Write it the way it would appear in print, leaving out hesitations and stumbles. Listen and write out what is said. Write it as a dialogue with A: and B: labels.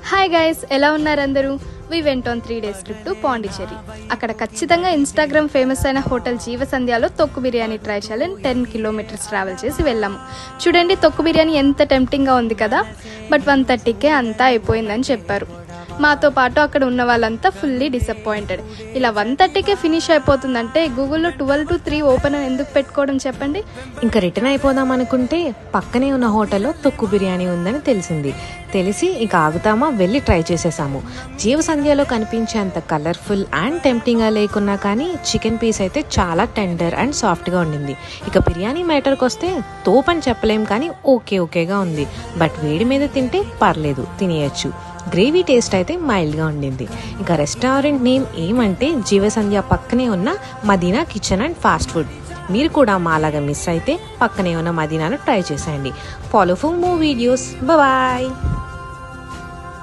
A: Hi guys, ఎలా ఉన్నారు అందరూ? We went on 3 days trip to Pondicherry. అక్కడ ఖచ్చితంగా ఇన్స్టాగ్రామ్ ఫేమస్ అయిన హోటల్ జీవసంధ్యాలో తొక్కు బిర్యానీ ట్రై చేయాలని 10 kilometers ట్రావెల్ చేసి వెళ్ళాము. చూడండి, తొక్కు బిర్యానీ ఎంత టెంప్టింగ్గా ఉంది కదా. బట్ 1:30కే అంతా అయిపోయిందని చెప్పారు. మాతో పాటు అక్కడ ఉన్న వాళ్ళంతా ఫుల్లీ డిసప్పాయింటెడ్. ఇలా 1:30కే ఫినిష్ అయిపోతుందంటే గూగుల్లో 12 to 3 ఓపెన్ అని ఎందుకు పెట్టుకోవడం చెప్పండి.
B: ఇంకా రిటర్న్ అయిపోదాం అనుకుంటే పక్కనే ఉన్న హోటల్లో తొక్కు బిర్యానీ ఉందని తెలిసి ఇంకా ఆగుతామా, వెళ్ళి ట్రై చేసేసాము. జీవసంధ్యలో కనిపించేంత కలర్ఫుల్ అండ్ టెంప్టింగ్గా లేకున్నా కానీ చికెన్ పీస్ అయితే చాలా టెండర్ అండ్ సాఫ్ట్గా ఉండింది. ఇక బిర్యానీ మ్యాటర్కి వస్తే తోపని చెప్పలేం కానీ ఓకేగా ఉంది. బట్ వేడి మీద తింటే పర్లేదు, తినేయచ్చు. గ్రేవీ టేస్ట్ అయితే మైల్డ్గా ఉండింది. ఇంకా రెస్టారెంట్ నేమ్ ఏమంటే జీవసంధ్య పక్కనే ఉన్న Madina kitchen and fast food. మీరు కూడా మాలాగా మిస్ అయితే పక్కనే ఉన్న మదీనాను ట్రై చేసేయండి. Follow for more videos. Bye.